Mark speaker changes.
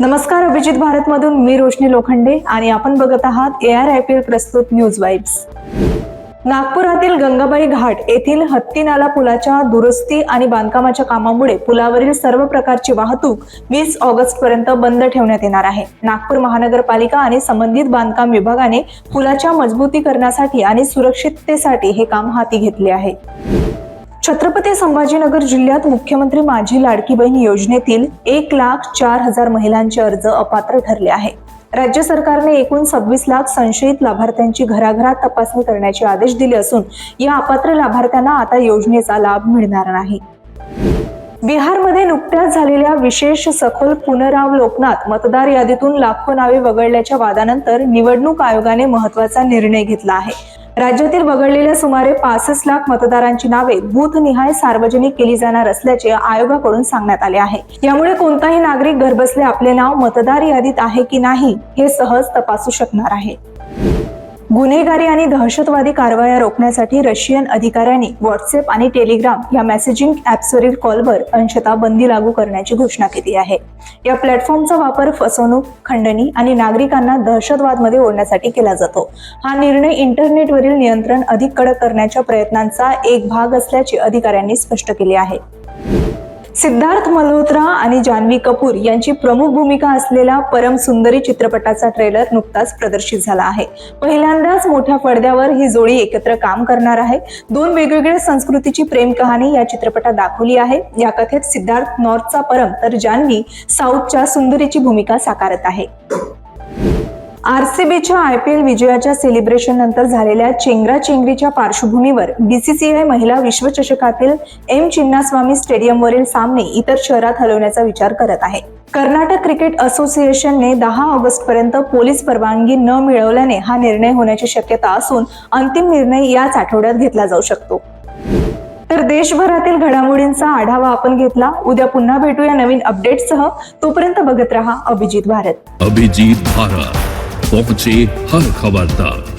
Speaker 1: नमस्कार, अभिजित भारतमधून मी रोशनी लोखंडे आणि आपण बघत आहात ARIPL प्रस्तुत न्यूज वाइब्स। नागपुरातील गंगाबाई घाट येथील हत्ती नाला पुलाच्या दुरुस्ती आणि बांधकामाच्या कामामुळे पुलावरील सर्व प्रकारची वाहतूक 20 ऑगस्ट पर्यंत बंद ठेवण्यात येणार आहे। नागपूर महानगरपालिका आणि संबंधित बांधकाम विभागाने पुलाच्या मजबूतीकरणासाठी आणि सुरक्षिततेसाठी हे काम हाती घेतले आहे। छत्रपती संभाजीनगर जिल्ह्यात मुख्यमंत्री माझी लाडकी बहीण योजनेतील 1,04,000 महिलांचे अर्ज अपात्र ठरले आहे। राज्य सरकारने एकूण 26 लाख संशयित लाभार्थ्यांची घराघरात तपासणी करण्याचे आदेश दिले असून या अपात्र लाभार्थ्यांना आता योजनेचा लाभ मिळणार नाही। बिहारमध्ये नुकत्याच झालेल्या विशेष सखोल पुनरावलोकनात मतदार यादीतून लाखो नावे वगळल्याच्या वादानंतर निवडणूक आयोगाने महत्त्वाचा निर्णय घेतला आहे। राज्यातील वगळलेल्या सुमारे 65 लाख मतदारांची नावे बूथनिहाय सार्वजनिक केली जाणार असल्याचे आयोगाकडून सांगण्यात आले आहे। यामुळे कोणताही नागरिक घरबसल्या आपले नाव मतदार यादीत आहे की नाही हे सहज तपासू शकणार आहे। गुन्हेगारी आणि दहशतवादी कारवाया रोखण्यासाठी रशियन अधिकाऱ्यांनी व्हॉट्सअप आणि टेलिग्राम या मेसेजिंग ॲप्सवरील कॉलवर अंशतः बंदी लागू करण्याची घोषणा केली आहे। या प्लॅटफॉर्मचा वापर फसवणूक, खंडणी आणि नागरिकांना दहशतवादमध्ये ओढण्यासाठी केला जातो। हा निर्णय इंटरनेटवरील नियंत्रण अधिक कडक करण्याच्या प्रयत्नांचा एक भाग असल्याचे अधिकाऱ्यांनी स्पष्ट केले आहे। सिद्धार्थ मल्होत्रा आणि जान्हवी कपूर यांची प्रमुख भूमिका असलेला परम सुंदरी चित्रपटाचा ट्रेलर नुकताच प्रदर्शित झाला आहे। पहिल्यांदाच मोठ्या पडद्यावर ही जोडी एकत्र काम करणार आहे। दोन वेगवेगळ्या संस्कृतीची प्रेम कहाणी या चित्रपटात दाखवली आहे। या कथेत सिद्धार्थ नॉर्थचा परम तर जान्हवी साऊथच्या सुंदरीची भूमिका साकारत आहे। RCBच्या IPL विजयाच्या सेलिब्रेशन नंतर झालेल्या चेंगराचेंगरीच्या पार्श्वभूमीवर BCCI महिला विश्वचषकातील M चिन्नास्वामी स्टेडियमवरील सामने इतर शहरात हलवण्याचा विचार करत आहे। कर्नाटक क्रिकेट असोसिएशनने 10 ऑगस्ट पर्यंत पोलीस परवानगी न मिळवल्याने हा निर्णय होण्याची शक्यता असून अंतिम निर्णय याच आठवड्यात घेतला जाऊ शकतो। तर देशभरातील घडामोडींचा आढावा आपण घेतला। उद्या पुन्हा भेटूया नवीन अपडेट्ससह। तोपर्यंत बघत रहा अभिजित भारत।
Speaker 2: अभिजित भारत पहुंचे हर खबर तक।